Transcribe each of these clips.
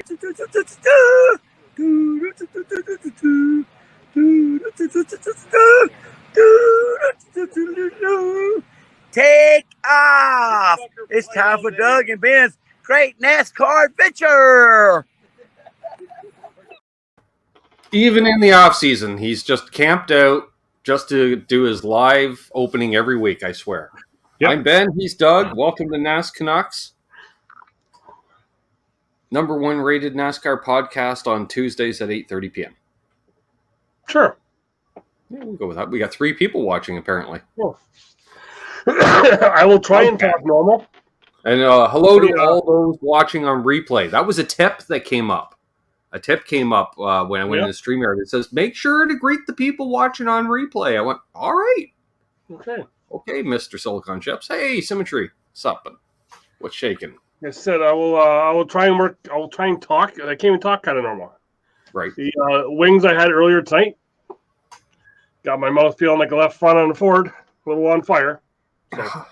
Take off! It's time for Doug and Ben's Great NASCAR Adventure! Even in the off season, he's just camped out just to do his live opening every week, I swear. Yep. I'm Ben, he's Doug. Welcome to NasCanucks. Number one rated NASCAR podcast on Tuesdays at 8:30 p.m. Sure. Yeah, we'll go with that. We got 3 people watching, apparently. Oh. I will try and talk normal. And hello to all those watching on replay. That was a tip that came up. A tip came up when I went in the StreamYard. It says, make sure to greet the people watching on replay. I went, all right. Okay, Mr. Silicon Chips. Hey, Symmetry. Supping. What's shaking? I said I will try and work. I will try and talk. I can't even talk kind of normal. Right. The wings I had earlier tonight got my mouth feeling like a left front on the Ford, a little on fire. So.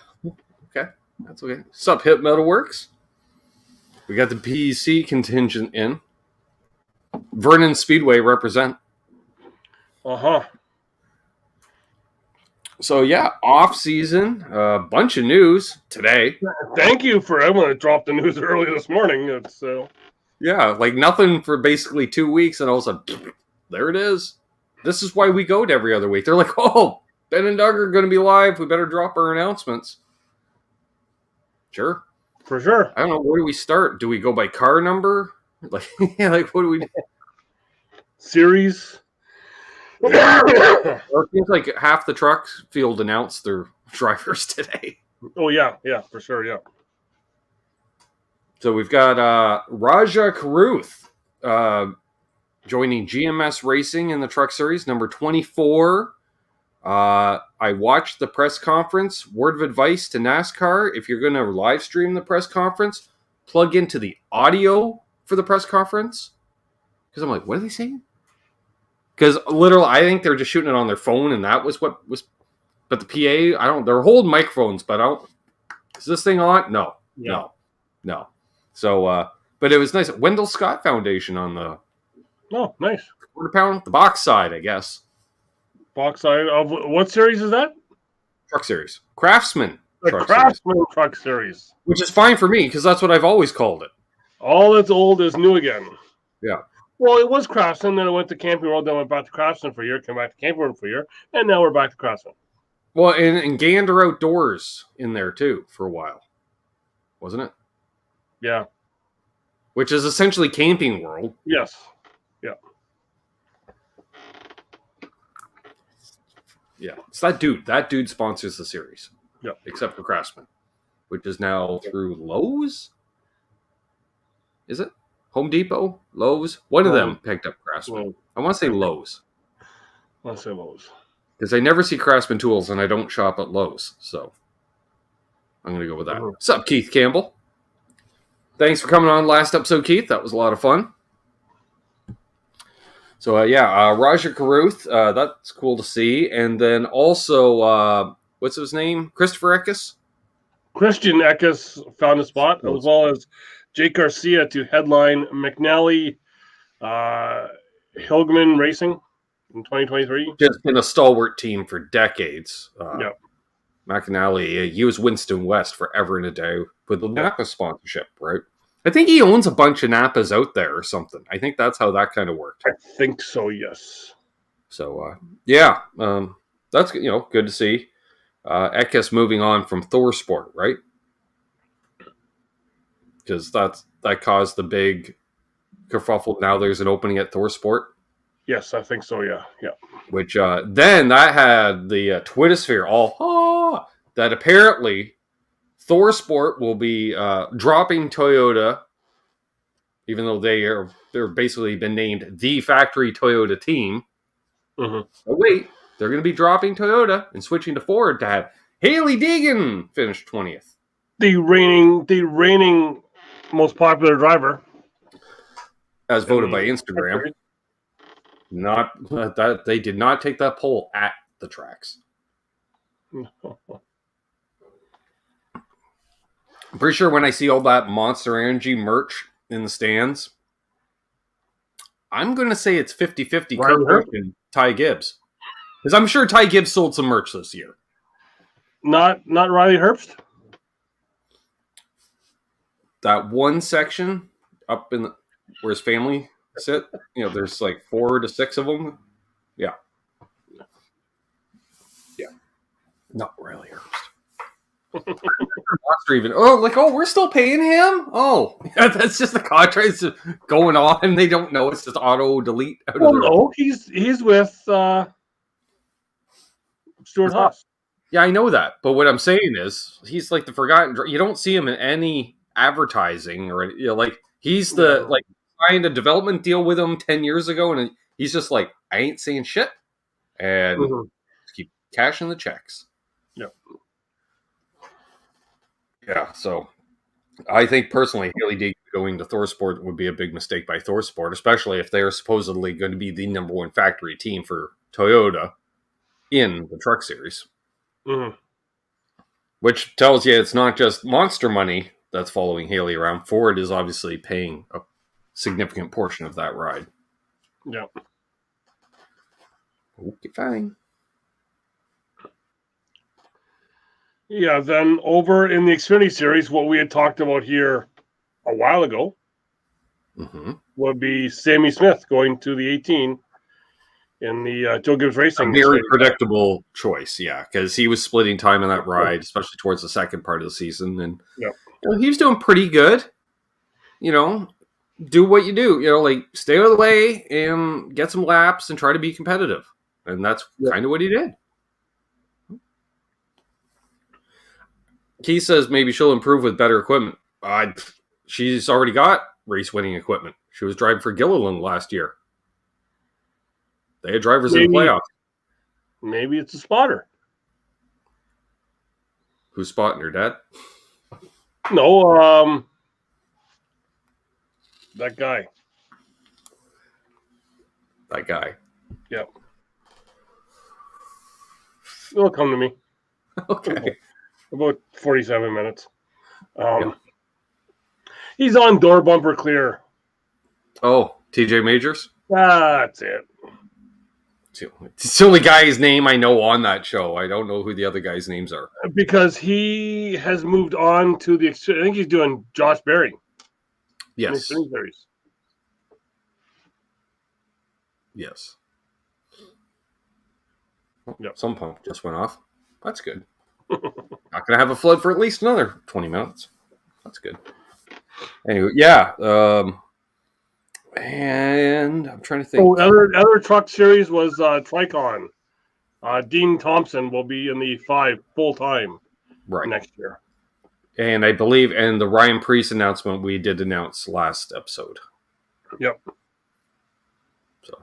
Okay, that's okay. Sup, Hip Metalworks? We got the PEC contingent in. Vernon Speedway represent. So yeah, off season, a bunch of news today. Thank you for everyone that dropped the news early this morning. It's yeah, like nothing for basically 2 weeks, and all of a sudden, there it is. This is why we go to every other week. They're like, oh, Ben and Doug are going to be live. We better drop our announcements. Sure, for sure. I don't know. Where do we start? Do we go by car number? Like, yeah, like what do we do? Series. Or it seems like half the truck field announced their drivers today. Oh, yeah, for sure, yeah. So we've got Raja Karuth joining GMS Racing in the Truck Series, number 24. I watched the press conference. Word of advice to NASCAR, if you're going to live stream the press conference, plug into the audio for the press conference. Because I'm like, what are they saying? Because literally, I think they're just shooting it on their phone, and that was what was. But the PA, they're holding microphones, but I don't. Is this thing on? No. So, but it was nice. Wendell Scott Foundation on the. Oh, nice. Quarter pound, the box side, I guess. Box side of what series is that? Truck Series. Craftsman. Truck Series. Which is fine for me, because that's what I've always called it. All that's old is new again. Yeah. Well, it was Craftsman, then it went to Camping World, then went back to Craftsman for a year, came back to Camping World for a year, and now we're back to Craftsman. Well, and Gander Outdoors in there, too, for a while. Wasn't it? Yeah. Which is essentially Camping World. Yes. Yeah. Yeah. It's that dude. That dude sponsors the series. Yeah. Except for Craftsman, which is now through Lowe's? Is it? Home Depot? Lowe's? One of them picked up Craftsman. I want to say Lowe's. Because I never see Craftsman tools, and I don't shop at Lowe's. So I'm going to go with that. What's up, Keith Campbell? Thanks for coming on last episode, Keith. That was a lot of fun. So, Raja Karuth. That's cool to see. And then also, what's his name? Christopher Eckes? Christian Eckes found a spot, as well as Jake Garcia to headline McNally Hilgman Racing in 2023. Just been a stalwart team for decades. McNally, he was Winston West forever and a day with the Napa sponsorship, right? I think he owns a bunch of Napas out there or something. I think that's how that kind of worked. I think so, yes. So, that's good to see. Eckes moving on from Thor Sport, right? Because that caused the big kerfuffle. Now there's an opening at Thor Sport. Yes, I think so, yeah. Which then that had the Twittersphere all, that apparently Thor Sport will be dropping Toyota, even though they're basically been named the factory Toyota team. Mm-hmm. But wait, they're going to be dropping Toyota and switching to Ford to have Haley Deegan finish 20th. The reigning most popular driver, as voted by Instagram. Not that they did not take that poll at the tracks. I'm pretty sure when I see all that Monster Energy merch in the stands, I'm going to say it's 50-50 Riley Kirk Herbst? and Ty Gibbs. Because I'm sure Ty Gibbs sold some merch this year. Not Riley Herbst? That one section up in where his family sit, there's like 4 to 6 of them. Yeah. Not Riley Herbst. Monster even. We're still paying him? Oh, yeah, that's just the contract going on, and they don't know. It's just auto delete. No, he's with Stuart Haas. Yeah, I know that, but what I'm saying is he's like the forgotten. You don't see him in any advertising or he's signed a development deal with him 10 years ago, and he's just like, I ain't saying shit, and just keep cashing the checks. Yeah, so I think personally, Haley D going to ThorSport would be a big mistake by ThorSport, especially if they're supposedly going to be the number one factory team for Toyota in the Truck Series. Mm-hmm. Which tells you it's not just monster money that's following Haley around. Ford is obviously paying a significant portion of that ride. Yeah. Okay, fine. Yeah, then over in the Xfinity Series, what we had talked about here a while ago would be Sammy Smith going to the 18 in the Joe Gibbs Racing. A very predictable choice, yeah, because he was splitting time in that ride, especially towards the second part of the season, and he was doing pretty good. Do what you do, stay out of the way and get some laps and try to be competitive, and that's kind of what he did. Keith says maybe she'll improve with better equipment. She's already got race-winning equipment. She was driving for Gilliland last year. They had drivers in the playoffs. Maybe it's a spotter. Who's spotting her, Dad? No, that guy. That guy. Yep. It'll come to me. Okay. About 47 minutes. He's on door bumper clear. Oh, TJ Majors? That's it. It's the only guy's name I know on that show. I don't know who the other guys' names are. Because he has moved on to I think he's doing Josh Berry. Yes. Yes. Yep. Some pump just went off. That's good. Not going to have a flood for at least another 20 minutes. That's good. Anyway, yeah. And I'm trying to think. Oh, other truck series was Tricon. Dean Thompson will be in the 5 full-time next year. And I believe, and the Ryan Preece announcement we did announce last episode. Yep. So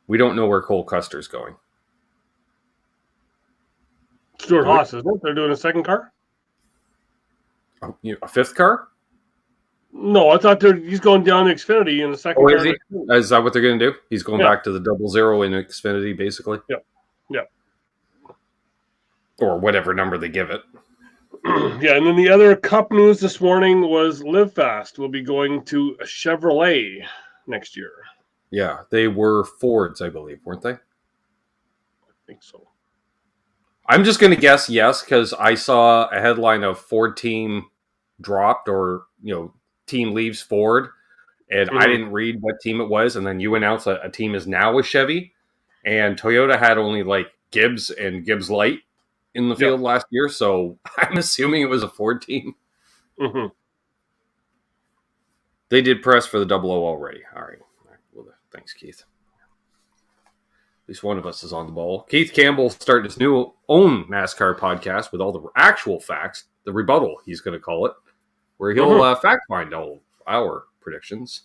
we don't know where Cole Custer's going. Stuart Haas, isn't it? They're doing a second car? A fifth car? No, I thought he's going down to Xfinity in the second car. Is he? Is that what they're going to do? He's going back to the 00 in Xfinity, basically? Yep. Or whatever number they give it. Yeah, and then the other Cup news this morning was Live Fast will be going to a Chevrolet next year. Yeah, they were Fords, I believe, weren't they? I think so. I'm just going to guess yes, because I saw a headline of Ford team dropped or, team leaves Ford, and I didn't read what team it was, and then you announced a team is now with Chevy, and Toyota had only Gibbs and Gibbs Light in the field last year, so I'm assuming it was a Ford team. Mm-hmm. They did press for the 00 already. All right. Well, thanks, Keith. At least one of us is on the ball. Keith Campbell starting his new own NASCAR podcast with all the actual facts, the rebuttal, he's going to call it, where he'll fact find all our predictions.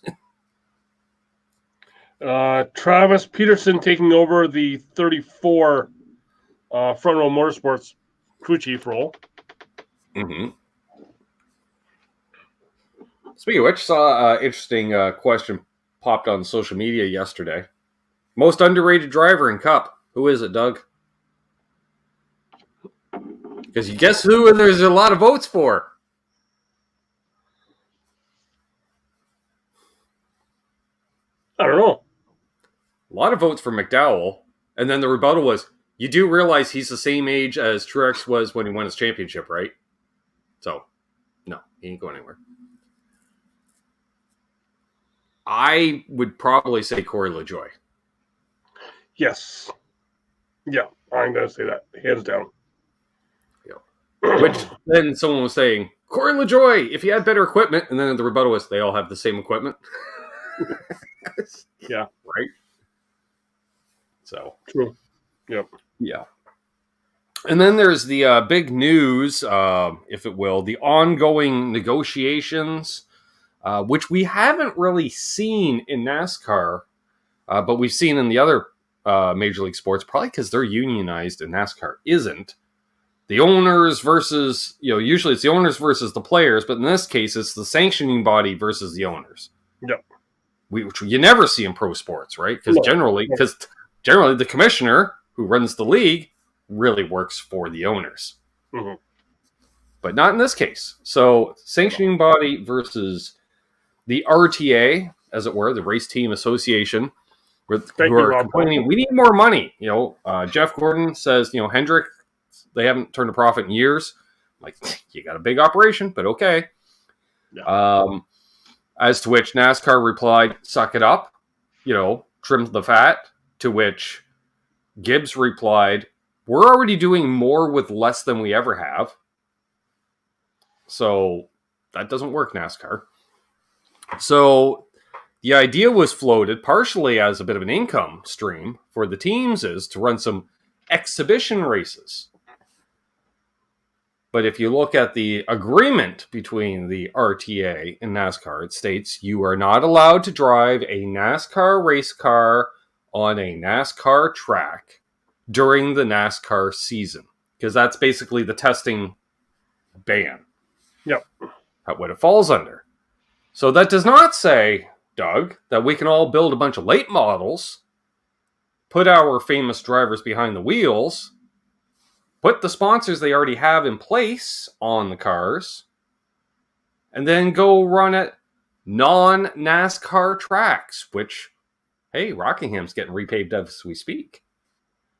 Travis Peterson taking over the 34 Front Row Motorsports crew chief role. Mm-hmm. Speaking of which, saw an interesting question popped on social media yesterday. Most underrated driver in Cup. Who is it, Doug? Because you guess who there's a lot of votes for. I don't know. a lot of votes for McDowell. And then the rebuttal was, you do realize he's the same age as Truex was when he won his championship, right? So, no, he ain't going anywhere. I would probably say Corey LaJoie. Yes. Yeah, I'm going to say that. Hands down. Yeah. Which then someone was saying, Corey LaJoie, if he had better equipment. And then the rebuttal was, they all have the same equipment. Yeah. Right? So. True. Yep. Yeah. And then there's the big news, if it will, the ongoing negotiations, which we haven't really seen in NASCAR, but we've seen in the other Major League sports, probably because they're unionized and NASCAR isn't. The owners versus, usually it's the owners versus the players, but in this case, it's the sanctioning body versus the owners. Yep. Which you never see in pro sports, right? Because generally the commissioner who runs the league really works for the owners. Mm-hmm. But not in this case. So sanctioning body versus the RTA, as it were, the Race Team Association, who are complaining, we need more money. Jeff Gordon says, Hendrick, they haven't turned a profit in years. Like, you got a big operation, but okay. Yeah. As to which NASCAR replied, suck it up, trim the fat, to which Gibbs replied, we're already doing more with less than we ever have. So that doesn't work, NASCAR. So the idea was floated partially as a bit of an income stream for the teams is to run some exhibition races. But if you look at the agreement between the RTA and NASCAR, it states you are not allowed to drive a NASCAR race car on a NASCAR track during the NASCAR season, because that's basically the testing ban. Yep. What it falls under. So that does not say, Doug, that we can all build a bunch of late models, put our famous drivers behind the wheels, put the sponsors they already have in place on the cars, and then go run at non-NASCAR tracks, which, hey, Rockingham's getting repaved as we speak,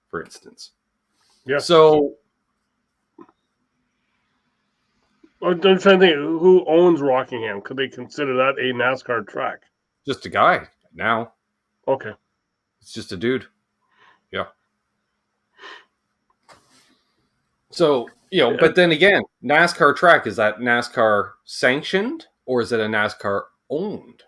for instance. Yeah. So I'm trying to think, who owns Rockingham? Could they consider that a NASCAR track? just a guy now. Okay. It's just a dude. Yeah. So, but then again, NASCAR track, is that NASCAR sanctioned or is it a NASCAR owned?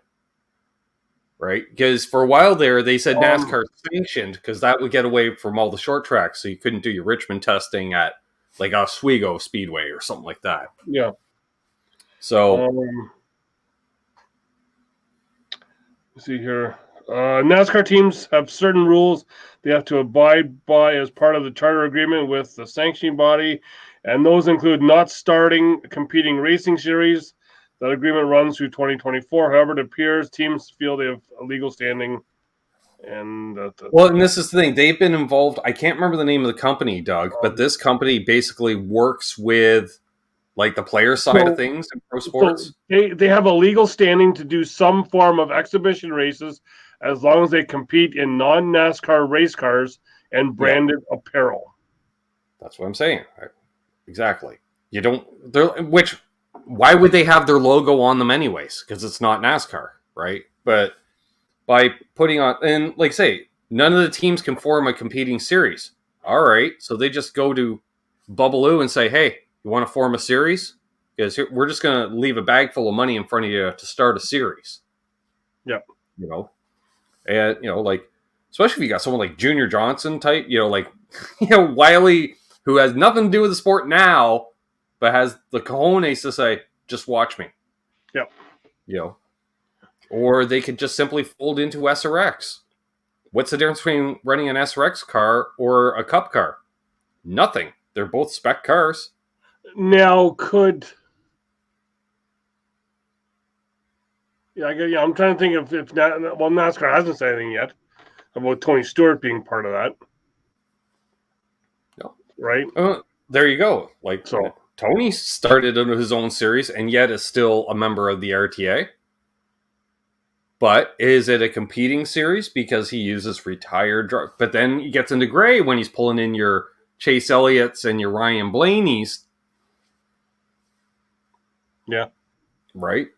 Right? Because for a while there, they said NASCAR sanctioned because that would get away from all the short tracks. So you couldn't do your Richmond testing at like Oswego Speedway or something like that. Yeah. So, let's see here. NASCAR teams have certain rules they have to abide by as part of the charter agreement with the sanctioning body, and those include not starting competing racing series. That agreement runs through 2024. However, it appears teams feel they have a legal standing. And and this is the thing. They've been involved. I can't remember the name of the company, Doug, but this company basically works with like the player side of things in pro sports. So they have a legal standing to do some form of exhibition races as long as they compete in non-NASCAR race cars and branded apparel. That's what I'm saying. Exactly. You don't. Why would they have their logo on them anyways? Because it's not NASCAR, right? But by putting on, and like say, none of the teams can form a competing series. All right, so they just go to Bubbaloo and say, "Hey, you want to form a series? Because we're just going to leave a bag full of money in front of you to start a series." Yep. And like, especially if you got someone like Junior Johnson type, Wiley, who has nothing to do with the sport now, but has the cojones to say, "Just watch me." Yep. Or they could just simply fold into SRX. What's the difference between running an SRX car or a Cup car? Nothing. They're both spec cars. Now, I'm trying to think if NASCAR hasn't said anything yet about Tony Stewart being part of that. No. Right? There you go. Like, so Tony started his own series and yet is still a member of the RTA. But is it a competing series because he uses retired drivers? But then he gets into gray when he's pulling in your Chase Elliott's and your Ryan Blaney's. Yeah. Right?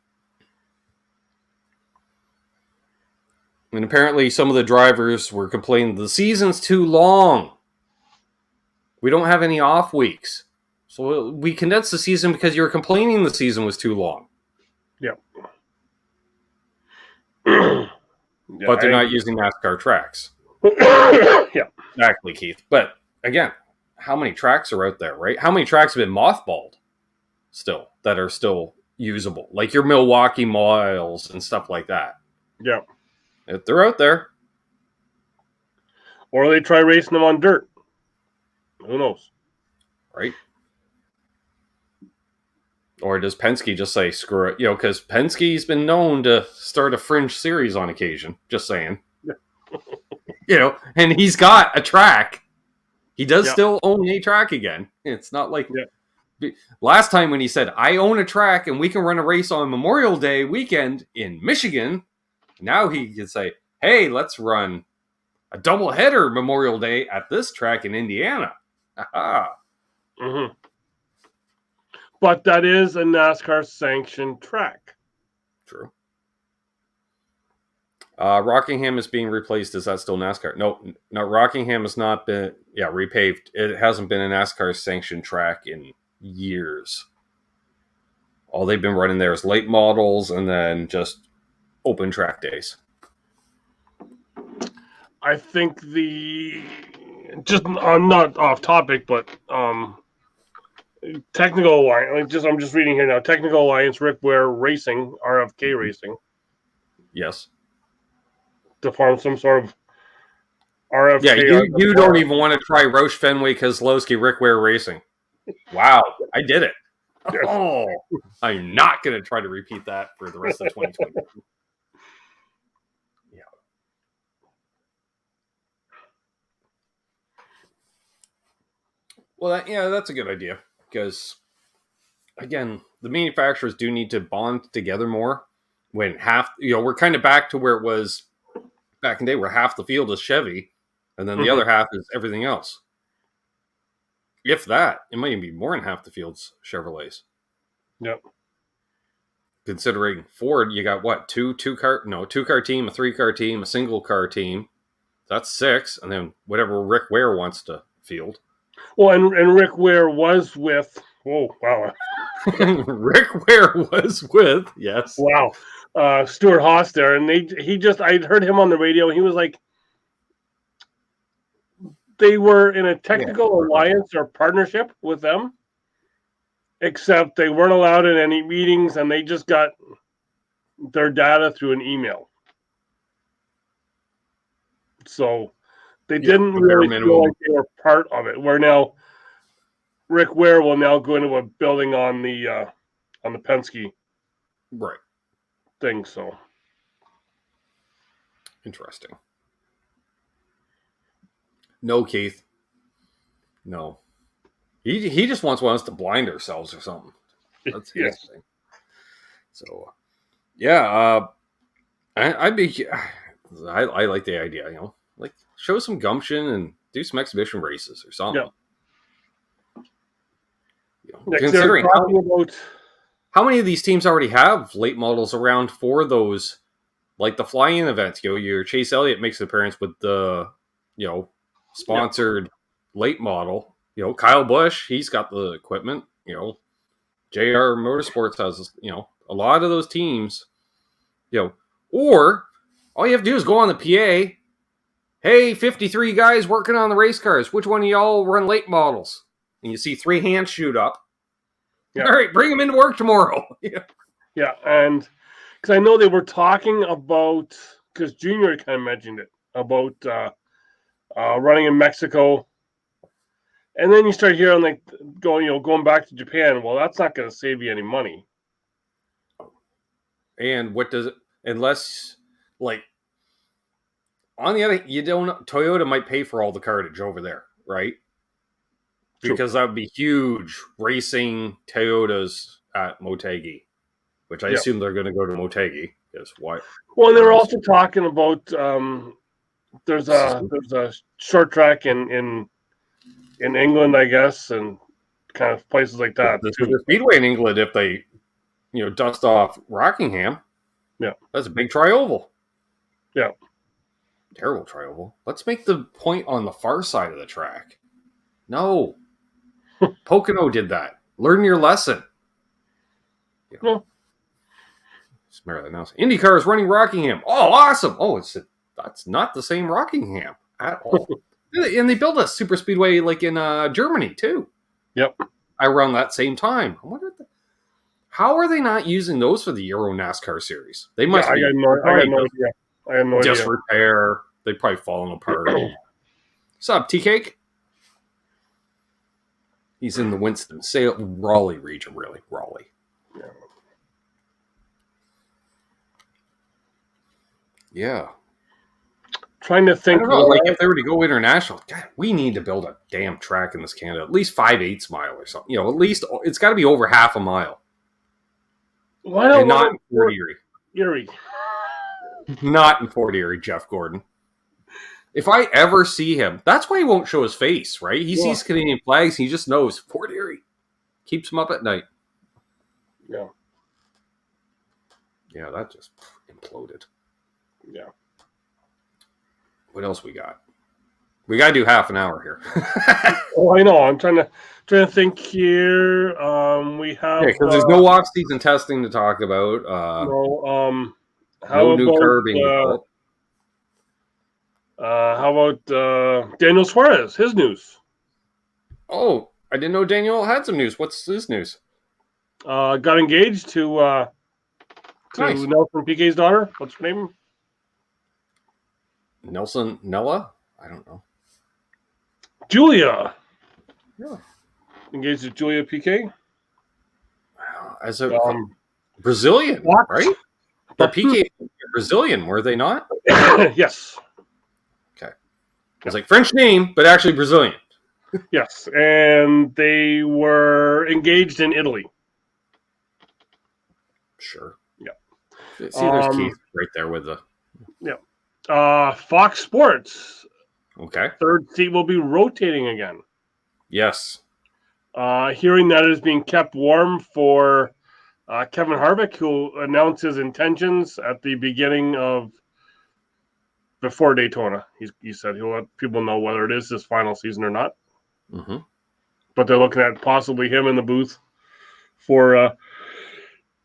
And apparently some of the drivers were complaining the season's too long. We don't have any off weeks. So we condensed the season because you were complaining the season was too long. Yeah. But they're not using NASCAR tracks. Yeah. Exactly, Keith. But again, how many tracks are out there, right? How many tracks have been mothballed still that are still usable? Like your Milwaukee Miles and stuff like that. Yeah. If they're out there. Or they try racing them on dirt. Who knows? Right? Or does Penske just say, screw it? You know, because Penske's been known to start a fringe series on occasion. Just saying. You know, and he's got a track. He does still own a track again. It's not like last time when he said, I own a track and we can run a race on Memorial Day weekend in Michigan. Now he can say, hey, let's run a doubleheader Memorial Day at this track in Indiana. Aha. Mm-hmm. But that is a NASCAR sanctioned track. True. Rockingham is being replaced. Is that still NASCAR? No, Rockingham has not been, repaved. It hasn't been a NASCAR sanctioned track in years. All they've been running there is late models and then just open track days. I think I'm not off topic, but Technical Alliance, I'm just reading here now. Technical Alliance, Rick Ware Racing, RFK Racing. Yes. To form some sort of RFK. Yeah, you don't even want to try Roush Fenway Kozlowski Rick Ware Racing. Wow, I did it. Yes. Oh, I'm not going to try to repeat that for the rest of 2020. Yeah. Well, that's a good idea because, again, the manufacturers do need to bond together more. When we're kind of back to where it was back in the day, where half the field is Chevy, and then the other half is everything else. If that, it might even be more than half the field's Chevrolets. Yep. Considering Ford, you got what? Two car team, a 3-car team, a single car team. That's 6, and then whatever Rick Ware wants to field. Well, and Rick Ware was with. Whoa! Wow. Rick Ware was with. Yes. Wow. Stuart Haas there, and I heard him on the radio. And he was like, they were in a technical alliance or partnership with them, except they weren't allowed in any meetings, and they just got their data through an email. So they didn't really feel like they were part of it. Where now Rick Ware will now go into a building on the Penske thing. So interesting. No, Keith. No. He just wants us to blind ourselves or something. That's his thing. So, I like the idea, like show some gumption and do some exhibition races or something. Yeah. Considering how many of these teams already have late models around for those, like the fly-in events. Your Chase Elliott makes an appearance with the, sponsored late model. Kyle Busch, he's got the equipment. JR Motorsports has, a lot of those teams, or all you have to do is go on the PA. Hey, 53 guys working on the race cars. Which one of y'all run late models? And you see 3 hands shoot up. Yeah. All right, bring them into work tomorrow. Yeah, and because I know they were talking about, because Junior kind of mentioned it, about running in Mexico. And then you start hearing going back to Japan. Well, that's not going to save you any money. And what does it, unless on the other, Toyota might pay for all the cartage over there, right? True. Because that would be huge racing Toyotas at Motegi, which I assume they're going to go to Motegi Because what? Well, they were also talking about there's a short track in England, I guess, and kind of places like that. There's a speedway in England if they, dust off Rockingham. Yeah, that's a big tri-oval. Yeah, terrible tri-oval. Let's make the point on the far side of the track. No, Pocono did that. Learn your lesson. Yeah. Smart than else. IndyCar is running Rockingham. Oh, awesome! Oh, that's not the same Rockingham at all. And they built a super speedway like in Germany too. Yep. Around that same time. I wonder how are they not using those for the Euro NASCAR series? They must be. I got no idea. I have no just idea. repair. They've probably fallen apart. What's up, T-Cake? He's in the Winston-Salem, Raleigh region, really. Raleigh. Yeah. Trying to think. I don't know, like if they were to go international, God, we need to build a damn track in this Canada, at least 5/8 mile or something. At least it's got to be over half a mile. Why not? And not in Fort Erie. Not in Fort Erie, Jeff Gordon. If I ever see him, that's why he won't show his face, right? He sees Canadian flags, he just knows Fort Erie. Keeps him up at night. Yeah. Yeah, that just imploded. Yeah. What else we got? We got to do half an hour here. Oh, I know. I'm trying to think here. We have because there's no off-season testing to talk about. No new curbing. How about Daniel Suarez? His news. Oh, I didn't know Daniel had some news. What's his news? Got engaged to nice. Nelson Piquet's daughter. What's her name? Nella? I don't know. Julia. Yeah. Engaged to Julia Piquet. As a Brazilian, right? But Piquet Brazilian, were they not? Yes. Okay. It's like French name, but actually Brazilian. Yes, and they were engaged in Italy. Sure. Yeah. See, there's Keith right there with the. Yeah. Fox Sports. Okay. Third seat will be rotating again. Yes. Hearing that it is being kept warm for Kevin Harvick, who announced his intentions at the beginning of before Daytona. He said he'll let people know whether it is his final season or not. Mm-hmm. But they're looking at possibly him in the booth for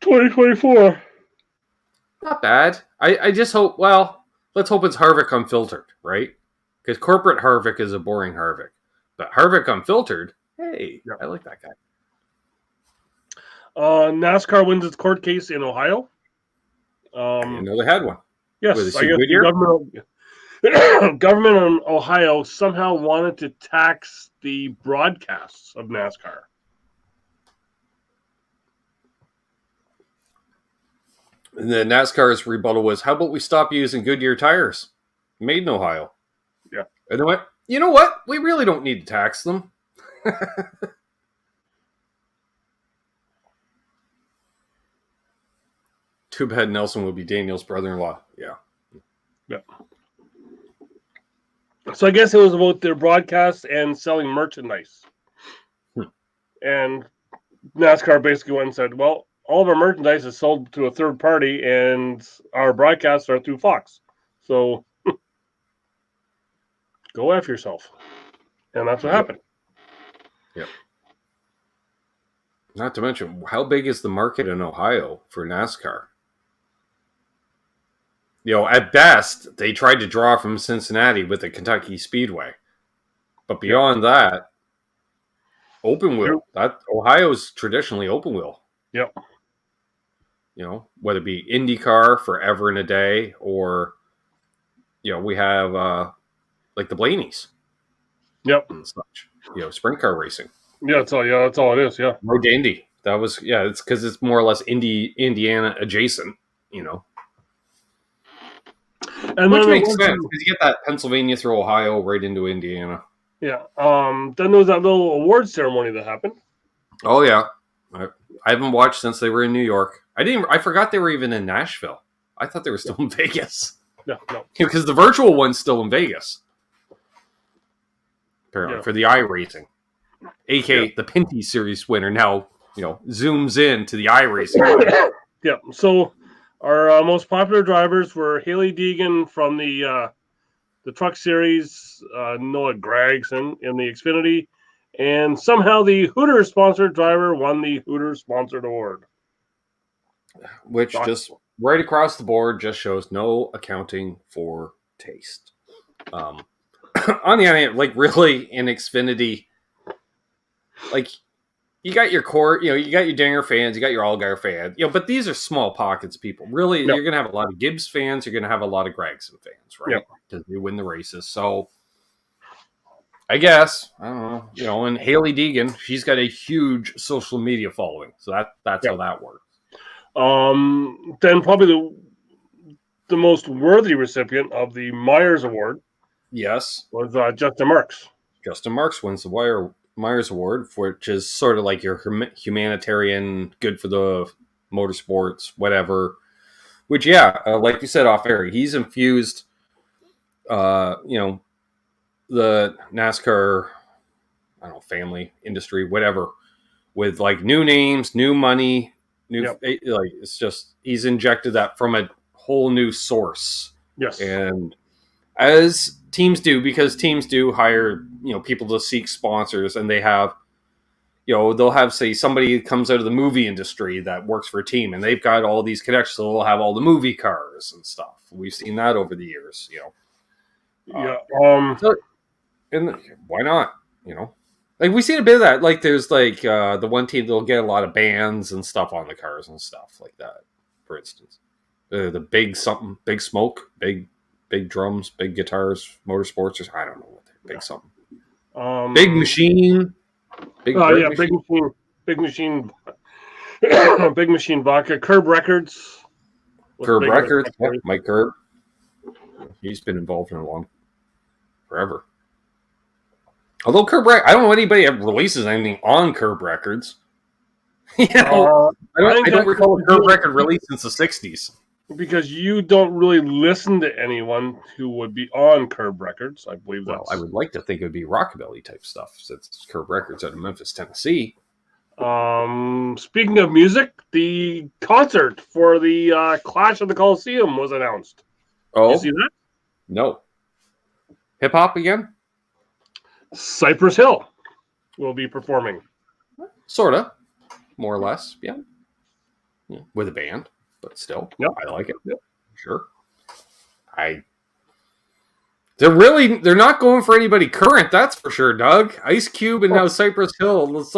2024. Not bad. I just hope, let's hope it's Harvick unfiltered, right? Because corporate Harvick is a boring Harvick. But Harvick unfiltered, hey, yep. I like that guy. NASCAR wins its court case in Ohio. I didn't know they had one. Yes, I guess the government in Ohio somehow wanted to tax the broadcasts of NASCAR. And the NASCAR's rebuttal was, how about we stop using Goodyear tires? Made in Ohio. Yeah. And they went, you know what? We really don't need to tax them. Too bad Nelson would be Daniel's brother-in-law. Yeah. Yeah. So I guess it was about their broadcasts and selling merchandise. And NASCAR basically went and said, well, all of our merchandise is sold to a third party and our broadcasts are through Fox. So go F yourself. And that's what happened. Yep. Not to mention, how big is the market in Ohio for NASCAR? At best, they tried to draw from Cincinnati with the Kentucky Speedway. But beyond that, open wheel. That Ohio's traditionally open wheel. Yep. Whether it be IndyCar forever and a day, or we have like the Blaney's. Yep. And such. Sprint car racing. Yeah, that's all it is. Yeah. Road to Indy. That was it's because it's more or less Indiana adjacent. And which makes sense because you get that Pennsylvania through Ohio right into Indiana. Yeah. Then there was that little award ceremony that happened. Oh yeah, I haven't watched since they were in New York. I forgot they were even in Nashville. I thought they were still in Vegas. No. Because the virtual one's still in Vegas. Apparently, for the iRacing. A.k.a. the Pinty Series winner now, zooms in to the iRacing. Yeah. So our most popular drivers were Haley Deegan from the Truck Series, Noah Gregson in the Xfinity, and somehow the Hooters sponsored driver won the Hooters sponsored award. Which just right across the board just shows no accounting for taste. On the other hand, really in Xfinity, you got your core, you got your Dinger fans, you got your Allgaier fans, but these are small pockets of people. Really, you're going to have a lot of Gibbs fans, you're going to have a lot of Gregson fans, right? Because they win the races. So I guess, I don't know, and Haley Deegan, she's got a huge social media following. So that's how that works. Then probably the most worthy recipient of the Myers Award, yes, was Justin Marks. Justin Marks wins the Myers Award, which is sort of like your humanitarian, good for the motorsports, whatever. Which, like you said off air, he's infused, the NASCAR, I don't know, family industry, whatever, with new names, new money. It's just he's injected that from a whole new source. Yes, and as teams do, because teams do hire people to seek sponsors, and they have they'll have say somebody comes out of the movie industry that works for a team, and they've got all these connections, so they'll have all the movie cars and stuff. We've seen that over the years. So, and why not? We've seen a bit of that. There's the one team that'll get a lot of bands and stuff on the cars and stuff like that. For instance, the big something, big smoke, big drums, big guitars, motorsports. I don't know what they're big something. Big machine. Big machine. Big machine. Big machine vodka. Curb Records. Curb Records. Yeah, Mike Curb. He's been involved in forever. Although I don't know anybody that releases anything on Curb Records. I don't recall a Curb record released since the 60s. Because you don't really listen to anyone who would be on Curb Records, I believe. Well, I would like to think it would be rockabilly type stuff, since Curb Records out of Memphis, Tennessee. Speaking of music, the concert for the Clash of the Coliseum was announced. Oh, you see that? No. Hip hop again? Cypress Hill will be performing. Sorta. More or less, yeah. With a band, but still. Yep. I like it. Yep. Sure. They're not going for anybody current, that's for sure, Doug. Ice Cube and now Cypress Hill. It's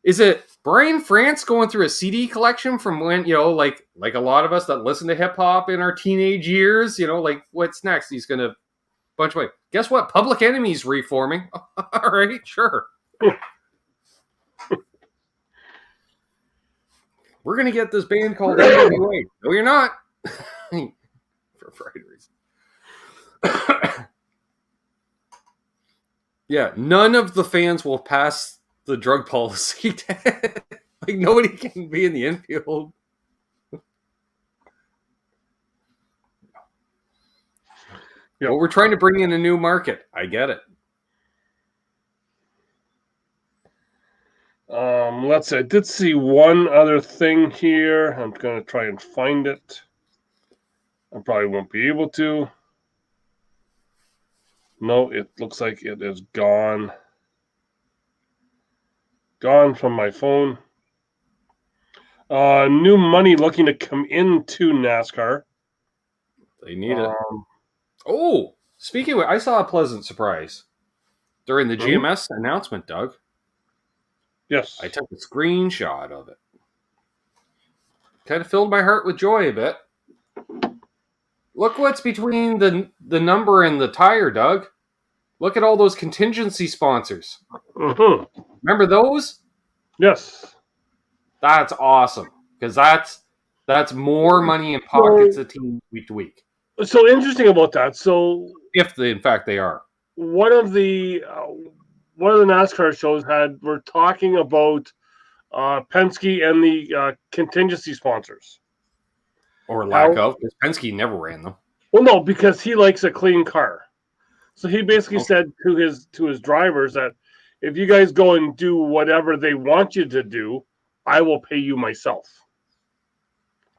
is it Brian France going through a CD collection from when, like a lot of us that listen to hip hop in our teenage years, what's next? He's gonna bunch of guess what? Public Enemy's reforming. All right, sure. We're gonna get this band called NWA. No, you're not. For a variety of reasons. Yeah, none of the fans will pass the drug policy. Nobody can be in the infield. Well, we're trying to bring in a new market. I get it. Let's see. I did see one other thing here. I'm going to try and find it. I probably won't be able to. No, it looks like it is gone. Gone from my phone. New money looking to come into NASCAR. They need it. Oh, speaking of, I saw a pleasant surprise during the GMS announcement, Doug. Yes. I took a screenshot of it. Kind of filled my heart with joy a bit. Look what's between the number and the tire, Doug. Look at all those contingency sponsors. Mm-hmm. Remember those? Yes. That's awesome. Because that's more money in pockets of teams week to week. So interesting about that. So in fact they are. One of the NASCAR shows we're talking about Penske and the contingency sponsors. Or lack of, because Penske never ran them. Well, no, because he likes a clean car. So he basically said to his drivers that if you guys go and do whatever they want you to do, I will pay you myself.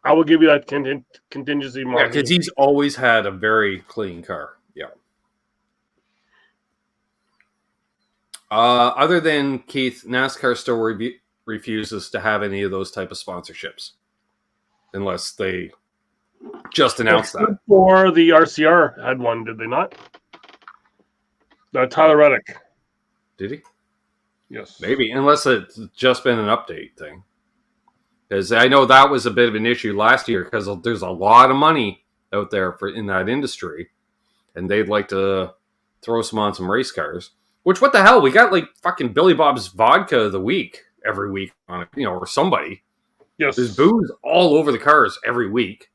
I will give you that contingency money. Yeah, because he's always had a very clean car. Yeah. Other than Keith, NASCAR still refuses to have any of those type of sponsorships, unless they just announced that. For the RCR had one, did they not? Tyler Reddick. Did he? Yes. Maybe, unless it's just been an update thing. Because I know that was a bit of an issue last year, because there's a lot of money out there in that industry, and they'd like to throw some on some race cars. Which, what the hell? We got like fucking Billy Bob's Vodka of the Week every week on it, or somebody. Yes. There's booze all over the cars every week.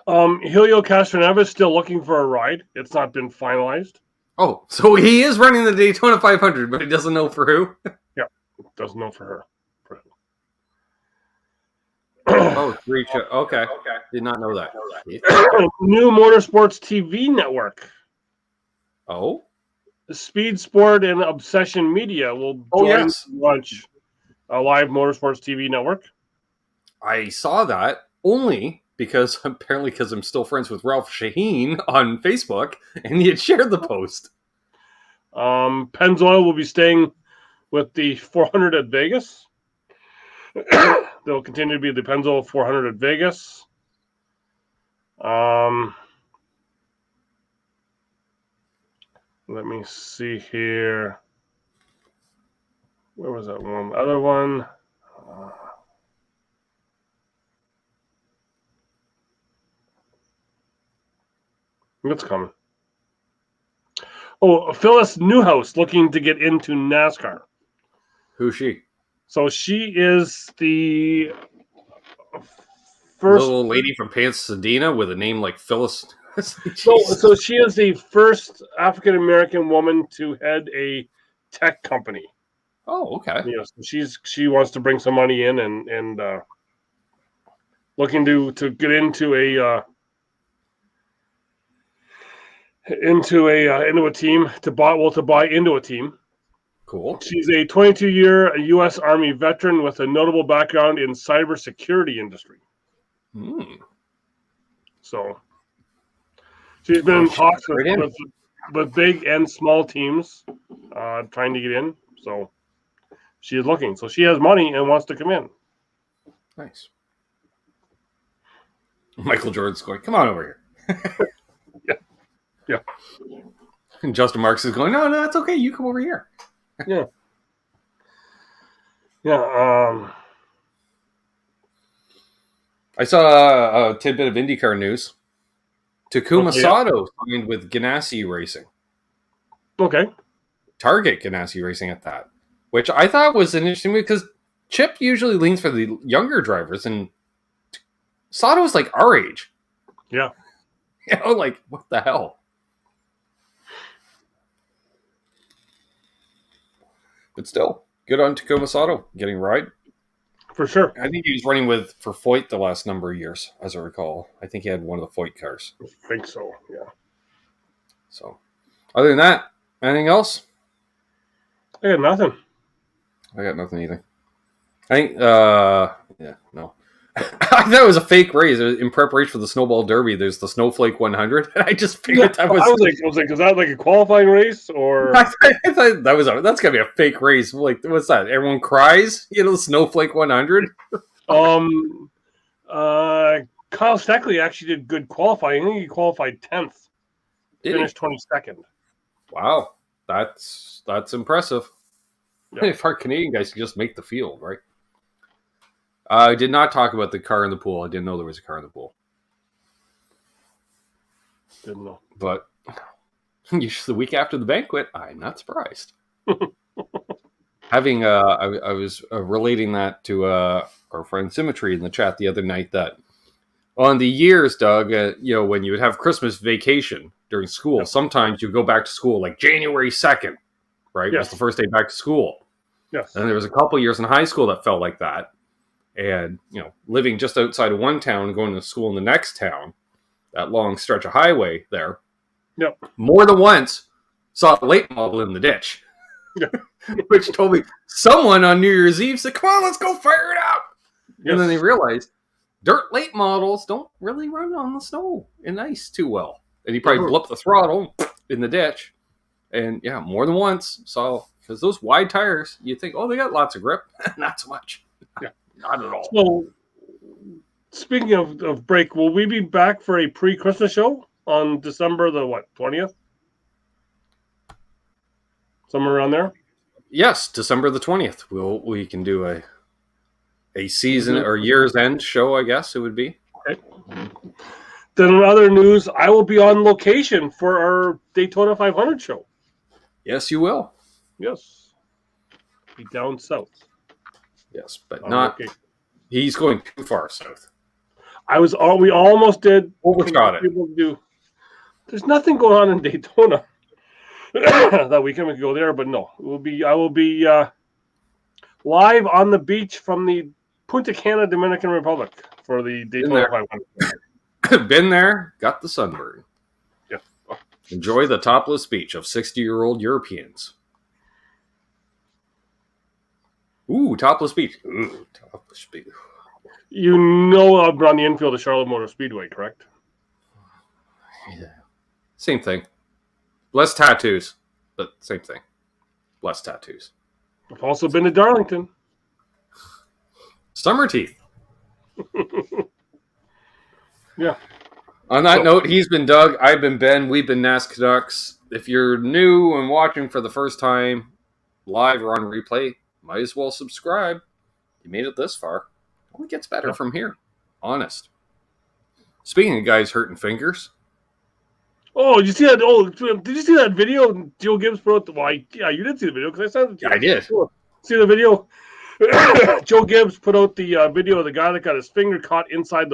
Helio Castroneves still looking for a ride. It's not been finalized. Oh, so he is running the Daytona 500, but he doesn't know for who? Yeah, doesn't know for her. Oh, okay. Did not know that. New Motorsports TV network. Oh? Speed Sport and Obsession Media will launch a live Motorsports TV network. I saw that only because I'm still friends with Ralph Shaheen on Facebook, and he had shared the post. Pennzoil will be staying with the 400 at Vegas. They'll continue to be the Pennzoil 400 at Vegas. Let me see here. Where was that one? Other one. What's coming? Oh, Phyllis Newhouse looking to get into NASCAR. Who's she? So she is the first little lady from Pasadena with a name like Phyllis. So she is the first African American woman to head a tech company. Oh, okay. Yes, she wants to bring some money in and looking to get into a team to buy into a team. Cool. She's a 22-year U.S. Army veteran with a notable background in cybersecurity industry. So she's been in talks with big and small teams trying to get in. So she is looking. So she has money and wants to come in. Nice. Michael Jordan's going, come on over here. Yeah. And Justin Marks is going, no, that's okay. You come over here. Yeah. I saw a tidbit of IndyCar news. Takuma Sato signed with Ganassi Racing. Okay. Target Ganassi Racing at that, which I thought was an interesting move because Chip usually leans for the younger drivers, and Sato is like our age. Yeah. Like, what the hell? But still, good on Takuma Sato getting a ride. For sure. I think he was running for Foyt the last number of years, as I recall. I think he had one of the Foyt cars. I think so, yeah. So, other than that, anything else? I got nothing. I got nothing either. I think, no. I thought it was a fake race. In preparation for the Snowball Derby, there's the Snowflake 100. And I just figured that was... I was like, is that like a qualifying race? Or I thought that's got to be a fake race. Like, what's that? Everyone cries? The Snowflake 100? Kyle Steckley actually did good qualifying. I think he qualified 10th. Finished 22nd. Wow. That's impressive. Yeah. If our Canadian guys can just make the field, right? I did not talk about the car in the pool. I didn't know there was a car in the pool. Didn't know. But the week after the banquet, I'm not surprised. I was relating that to our friend Symmetry in the chat the other night that on the years, Doug, when you would have Christmas vacation during school, sometimes you go back to school like January 2nd, right? Yes. Was the first day back to school. Yes. And there was a couple years in high school that felt like that. And, living just outside of one town and going to school in the next town, that long stretch of highway there, Yep. more than once saw a late model in the ditch. Yeah. Which told me someone on New Year's Eve said, come on, let's go fire it up. Yes. And then they realized dirt late models don't really run on the snow and ice too well. And he probably blew up the throttle in the ditch. And yeah, more than once saw, because those wide tires, you think, oh, they got lots of grip. Not so much. Yeah. Not at all. So, speaking of break, will we be back for a pre-Christmas show on December the 20th? Somewhere around there? Yes, December the 20th. We can do a season or year's end show, I guess it would be. Okay. Then in other news, I will be on location for our Daytona 500 show. Yes, you will. Yes. Be down south. Yes, but not. Okay. He's going too far south. We almost did. Overshot it. There's nothing going on in Daytona that weekend. We could go there, but no. I will be live on the beach from the Punta Cana, Dominican Republic for the Daytona 500. Been there, got the sunburn. Yeah. Enjoy the topless beach of 60-year-old Europeans. Ooh, topless beach. Ooh, topless beach. I'm on the infield of Charlotte Motor Speedway, correct? Yeah. Same thing. Less tattoos, but same thing. Less tattoos. I've also been to Darlington. Summer teeth. Yeah. On that note, he's been Doug. I've been Ben. We've been NasCanucks. If you're new and watching for the first time, live or on replay, might as well subscribe. You made it this far. It only gets better from here. Honest. Speaking of guys hurting fingers. Oh, did you see that? Oh, did you see that video Joe Gibbs put out? Yeah, you did see the video because I sent it to you. I did. See the video? Joe Gibbs put out the video of the guy that got his finger caught inside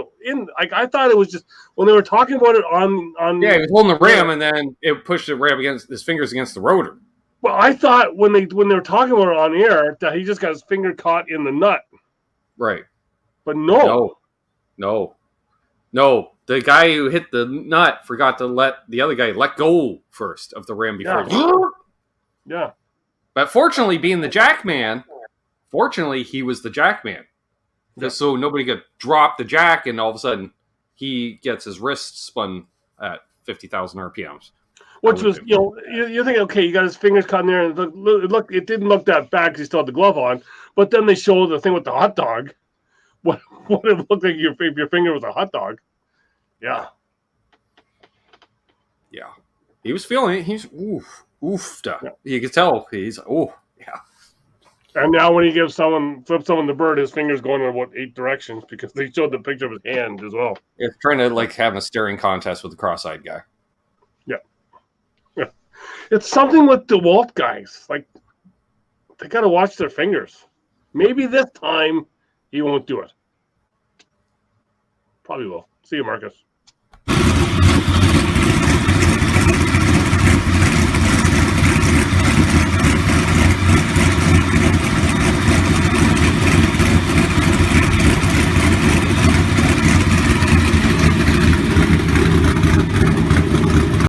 I thought it was just when they were talking about it on. Yeah, he was holding the ram and then it pushed the ram against his fingers against the rotor. Well, I thought when they were talking about it on air that he just got his finger caught in the nut. Right. But no. The guy who hit the nut forgot to let the other guy let go first of the ram before. Yeah. But fortunately, being the jack man, he was the jack man. So nobody could drop the jack and all of a sudden he gets his wrist spun at 50,000 RPMs. Which was, you're thinking, okay, he got his fingers caught in there, and it didn't look that bad because he still had the glove on. But then they showed the thing with the hot dog. What it looked like your finger was a hot dog. Yeah. Yeah. He was feeling it. He's oof. Yeah. You could tell he's yeah. And now when he flips someone the bird, his finger's going in about 8 directions because they showed the picture of his hand as well. It's trying to have a staring contest with the cross-eyed guy. Yeah. Yeah. It's something with DeWalt guys. Like, they got to watch their fingers. Maybe this time he won't do it. Probably will. See you, Marcus.